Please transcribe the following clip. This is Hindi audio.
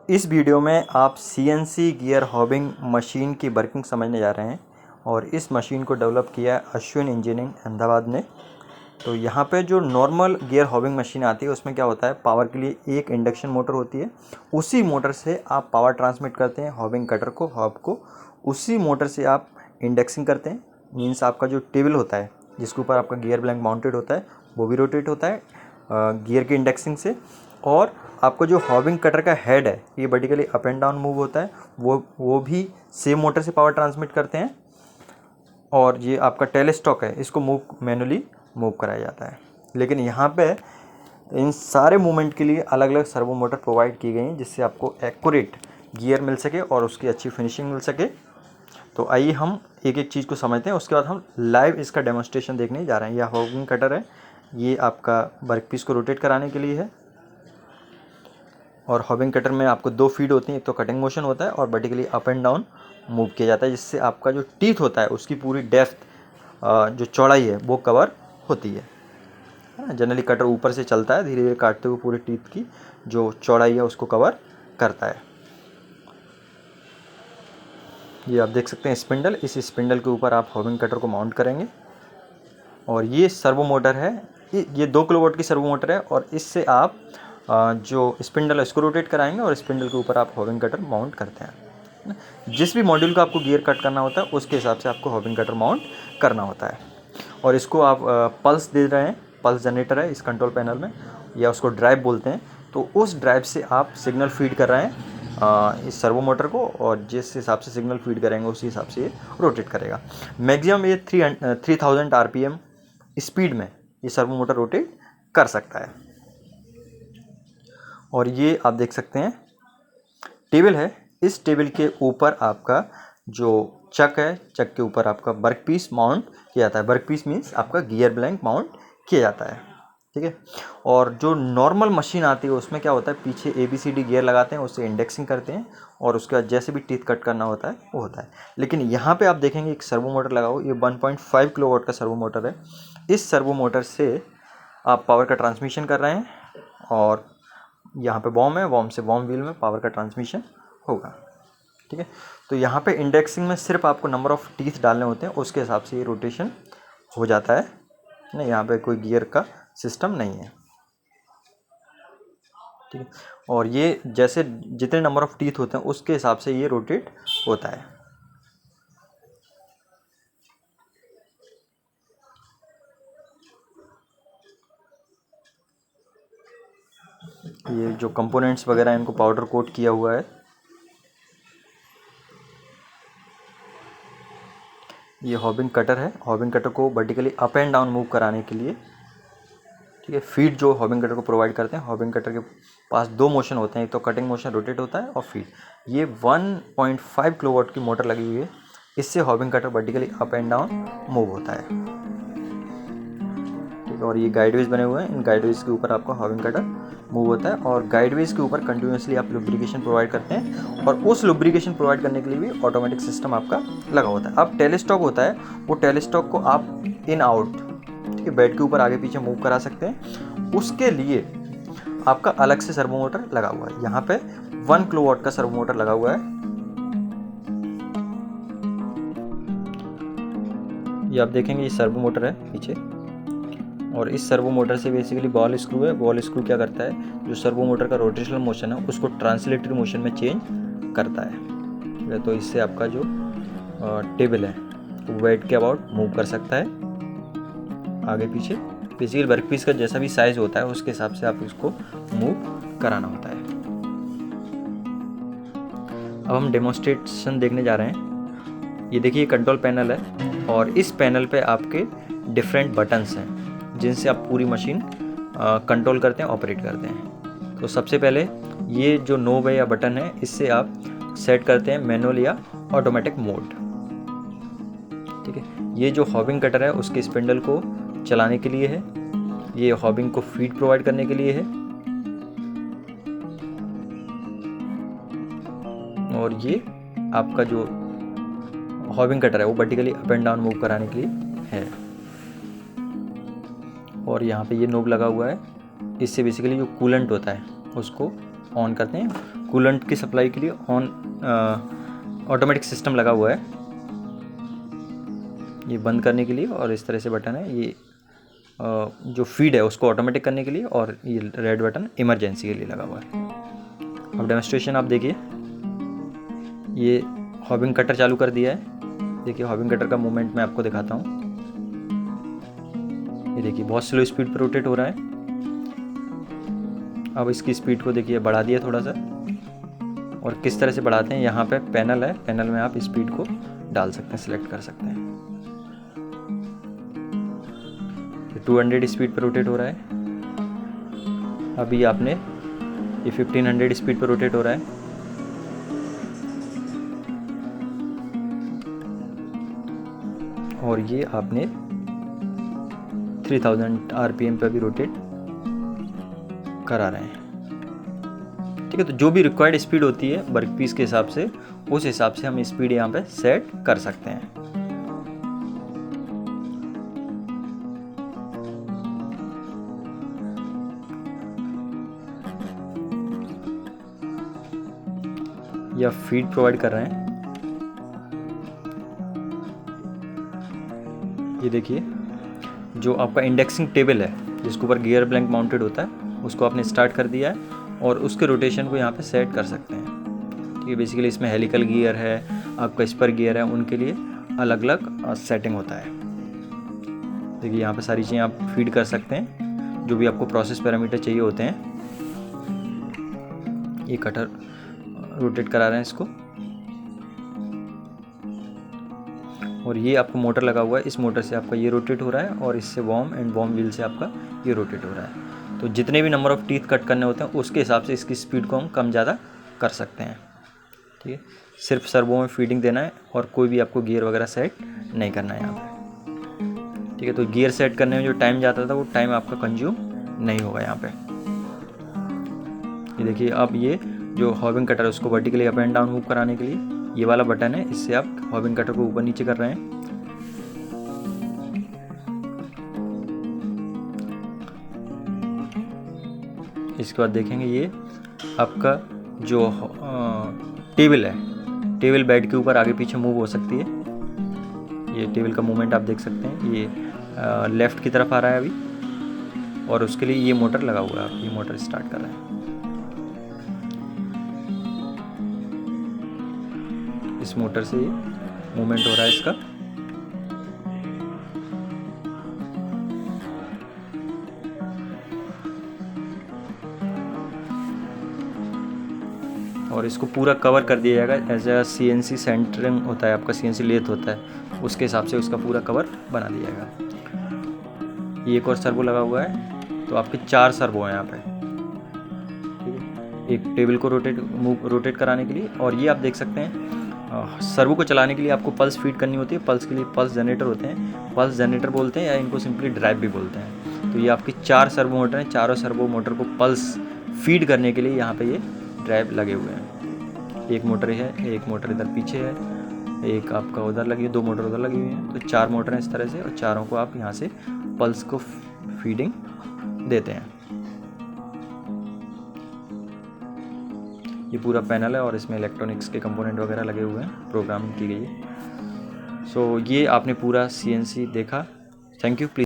इस वीडियो में आप सीएनसी गियर हॉबिंग मशीन की वर्किंग समझने जा रहे हैं और इस मशीन को डेवलप किया है अश्विन इंजीनियरिंग अहमदाबाद ने। तो यहाँ पे जो नॉर्मल गियर हॉबिंग मशीन आती है उसमें क्या होता है, पावर के लिए एक इंडक्शन मोटर होती है, उसी मोटर से आप पावर ट्रांसमिट करते हैं हॉबिंग कटर को, हॉब को उसी मोटर से आप इंडेक्सिंग करते हैं। मीन्स आपका जो टेबल होता है जिसके ऊपर आपका गियर ब्लैंक माउंटेड होता है वो भी रोटेट होता है गियर की इंडेक्सिंग से। और आपको जो हॉबिंग कटर का हेड है ये vertically up and down move होता है, वो भी सेम मोटर से पावर ट्रांसमिट करते हैं। और ये आपका टेलीस्टॉक है, इसको मैनुअली मूव कराया जाता है। लेकिन यहाँ पे इन सारे मूवमेंट के लिए अलग अलग सर्वो मोटर प्रोवाइड की गई हैं जिससे आपको एक्यूरेट गियर मिल सके और उसकी अच्छी फिनिशिंग मिल सके। तो आइए हम एक एक चीज़ को समझते हैं, उसके बाद हम लाइव इसका डेमोन्स्ट्रेशन देखने जा रहे हैं। यह हॉबिंग कटर है, ये आपका वर्कपीस को रोटेट कराने के लिए है। और हॉबिंग कटर में आपको दो फीड होती हैं, एक तो कटिंग मोशन होता है और vertically up and down move किया जाता है, जिससे आपका जो टीथ होता है उसकी पूरी डेप्थ जो चौड़ाई है वो कवर होती है। जनरली कटर ऊपर से चलता है, धीरे धीरे काटते हुए पूरे टीथ की जो चौड़ाई है उसको कवर करता है। ये आप देख सकते हैं स्पिंडल, इस स्पिंडल के ऊपर आप हॉबिंग कटर को माउंट करेंगे। और ये सर्वो मोटर है, ये 2 किलोवाट की सर्वो मोटर है और इससे आप जो स्पिंडल है इसको रोटेट कराएंगे और स्पिंडल के ऊपर आप हॉबिंग कटर माउंट करते हैं। जिस भी मॉड्यूल का आपको गियर कट करना होता है उसके हिसाब से आपको हॉबिंग कटर माउंट करना होता है। और इसको आप पल्स दे रहे हैं, पल्स जनरेटर है इस कंट्रोल पैनल में, या उसको ड्राइव बोलते हैं। तो उस ड्राइव से आप सिग्नल फीड कर रहे हैं इस सर्वो मोटर को, और जिस हिसाब से सिग्नल फीड करेंगे उसी हिसाब से ये रोटेट करेगा। मैक्सिमम ये 3000 आरपीएम स्पीड में ये सर्वो मोटर रोटेट कर सकता है। और ये आप देख सकते हैं टेबल है, इस टेबल के ऊपर आपका जो चक है, चक के ऊपर आपका वर्क पीस माउंट किया जाता है। वर्क पीस मीन्स आपका गियर ब्लैंक माउंट किया जाता है, ठीक है। और जो नॉर्मल मशीन आती है उसमें क्या होता है, पीछे ABCD गियर लगाते हैं, उससे इंडेक्सिंग करते हैं और उसके बाद जैसे भी टीथ कट करना होता है वो होता है। लेकिन यहाँ पे आप देखेंगे एक सर्वो मोटर लगा हुआ, ये 1.5 किलोवाट का सर्वो मोटर है। इस सर्वो मोटर से आप पावर का ट्रांसमिशन कर रहे हैं और यहाँ पे वॉर्म है, वॉर्म से वॉर्म व्हील में पावर का ट्रांसमिशन होगा, ठीक है। तो यहाँ पे इंडेक्सिंग में सिर्फ आपको नंबर ऑफ टीथ डालने होते हैं, उसके हिसाब से ये रोटेशन हो जाता है। नहीं, यहाँ पे कोई गियर का सिस्टम नहीं है, ठीक है। और ये जैसे जितने नंबर ऑफ टीथ होते हैं उसके हिसाब से ये रोटेट होता है। ये जो कंपोनेंट्स वगैरह हैं इनको पाउडर कोट किया हुआ है। ये हॉबिंग कटर है, हॉबिंग कटर को vertically up and down move कराने के लिए, ठीक है। फीड जो हॉबिंग कटर को प्रोवाइड करते हैं, हॉबिंग कटर के पास दो मोशन होते हैं, एक तो कटिंग मोशन रोटेट होता है और फीड। ये 1.5 किलोवाट की मोटर लगी हुई है, इससे hobbing cutter vertically up and down move होता है, ठीक है। और ये गाइडवेज बने हुए हैं, इन गाइडवेज के ऊपर आपका हॉबिंग कटर मूव होता है और गाइडवेज के ऊपर कंटिन्यूसली आप लुब्रिकेशन प्रोवाइड करते हैं और उस लुब्रिकेशन प्रोवाइड करने के लिए भी ऑटोमेटिक सिस्टम आपका लगा होता है। अब टेलीस्टॉक होता है, वो टेलीस्टॉक को आप इन आउट, ठीक है, बेड के ऊपर आगे पीछे मूव करा सकते हैं। उसके लिए आपका अलग से सर्वो मोटर लगा हुआ है। यहाँ पे 1 किलोवाट का सर्वो मोटर लगा हुआ है। ये आप देखेंगे ये सर्वो मोटर है पीछे, और इस सर्वो मोटर से बेसिकली बॉल स्क्रू है। बॉल स्क्रू क्या करता है, जो सर्वो मोटर का रोटेशनल मोशन है उसको ट्रांसलेटरी मोशन में चेंज करता है, ठीक है। तो इससे आपका जो टेबल है वो वेट के अबाउट मूव कर सकता है आगे पीछे। बेसिकली वर्कपीस का जैसा भी साइज होता है उसके हिसाब से आप इसको मूव कराना होता है। अब हम डेमोन्स्ट्रेशन देखने जा रहे हैं। ये देखिए कंट्रोल पैनल है और इस पैनल पे आपके डिफरेंट बटन्स हैं जिनसे आप पूरी मशीन कंट्रोल करते हैं, ऑपरेट करते हैं। तो सबसे पहले ये जो नोब है या बटन है, इससे आप सेट करते हैं मैनुअल या ऑटोमेटिक मोड, ठीक है। ये जो हॉबिंग कटर है उसके स्पिंडल को चलाने के लिए है, ये हॉबिंग को फीड प्रोवाइड करने के लिए है, और ये आपका जो हॉबिंग कटर है वो vertically up and down move कराने के लिए है। और यहाँ पे ये नोब लगा हुआ है, इससे बेसिकली जो कूलेंट होता है उसको ऑन करते हैं। कूलेंट की सप्लाई के लिए ऑन ऑटोमेटिक सिस्टम लगा हुआ है, ये बंद करने के लिए, और इस तरह से बटन है ये जो फीड है उसको ऑटोमेटिक करने के लिए, और ये रेड बटन इमरजेंसी के लिए लगा हुआ है। अब डेमोस्ट्रेशन आप देखिए, ये हॉबिंग कटर चालू कर दिया है। देखिए हॉबिंग कटर का मूवमेंट मैं आपको दिखाता हूँ। ये देखिए बहुत स्लो स्पीड पर रोटेट हो रहा है। अब इसकी स्पीड को देखिए बढ़ा दिया थोड़ा सा, और किस तरह से बढ़ाते हैं, यहाँ पे पैनल है, पैनल में आप स्पीड को डाल सकते हैं, सिलेक्ट कर सकते हैं। 200 स्पीड पर रोटेट हो रहा है। अभी आपने ये 1500 स्पीड पर रोटेट हो रहा है। और ये आपने 3000 आरपीएम पर भी रोटेट करा रहे हैं। ठीक है, तो जो भी रिक्वायर्ड स्पीड होती है वर्क पीस के हिसाब से, उस हिसाब से हम स्पीड यहाँ पे सेट कर सकते हैं। या फीड प्रोवाइड कर रहे हैं। ये देखिए जो आपका इंडेक्सिंग टेबल है जिसके ऊपर गियर ब्लैंक माउंटेड होता है, उसको आपने स्टार्ट कर दिया है और उसके रोटेशन को यहाँ पे सेट कर सकते हैं। ठीक है, बेसिकली इसमें हेलिकल गियर है, आपका स्पर गियर है, उनके लिए अलग अलग सेटिंग होता है। देखिए यहाँ पे सारी चीज़ें आप फीड कर सकते हैं, जो भी आपको प्रोसेस पैरामीटर चाहिए होते हैं। ये कटर रोटेट करा रहे हैं इसको, और ये आपको मोटर लगा हुआ है, इस मोटर से आपका ये रोटेट हो रहा है, और इससे वॉर्म एंड वॉर्म व्हील से आपका ये रोटेट हो रहा है। तो जितने भी नंबर ऑफ़ टीथ कट करने होते हैं उसके हिसाब से इसकी स्पीड को हम कम ज़्यादा कर सकते हैं। ठीक है, सिर्फ सर्वो में फीडिंग देना है और कोई भी आपको गियर वगैरह सेट नहीं करना है यहाँ पे। ठीक है, तो गियर सेट करने में जो टाइम जाता था वो टाइम आपका कंज्यूम नहीं होगा यहाँ पे। ये देखिए अब ये जो हॉबिंग कटर है उसको vertically up and down move कराने के लिए ये वाला बटन है, इससे आप हॉबिंग कटर को ऊपर नीचे कर रहे हैं। इसके बाद देखेंगे ये आपका जो टेबल है, टेबल बेड के ऊपर आगे पीछे मूव हो सकती है। ये टेबल का मूवमेंट आप देख सकते हैं, ये लेफ़्ट की तरफ आ रहा है अभी, और उसके लिए ये मोटर लगा हुआ है। ये मोटर स्टार्ट कर रहा है, इस मोटर से ये मूवमेंट हो रहा है इसका। और इसको पूरा कवर कर दिया जाएगा एज अ CNC सेंटरिंग होता है आपका, CNC लेथ होता है, उसके हिसाब से उसका पूरा कवर बना दिया जाएगा। ये एक और सर्वो लगा हुआ है, तो आपके 4 सर्वो हैं यहाँ पे। ठीक है, एक टेबल को रोटेट कराने के लिए, और ये आप देख सकते हैं सर्वो को चलाने के लिए आपको पल्स फीड करनी होती है। पल्स के लिए पल्स जनरेटर होते हैं, पल्स जनरेटर बोलते हैं, या इनको सिंपली ड्राइव भी बोलते हैं। तो ये आपकी 4 सर्वो मोटर हैं, चारों सर्वो मोटर को पल्स फीड करने के लिए यहाँ पे ये ड्राइव लगे हुए हैं। एक मोटर है, एक मोटर इधर पीछे है, एक आपका उधर लगी है, 2 मोटर उधर लगी हुई हैं। तो 4 मोटर हैं इस तरह से, और चारों को आप यहाँ से पल्स को फीडिंग देते हैं। ये पूरा पैनल है और इसमें इलेक्ट्रॉनिक्स के कंपोनेंट वगैरह लगे हुए हैं, प्रोग्रामिंग की गई है। सो ये आपने पूरा CNC देखा। Thank you. प्लीज़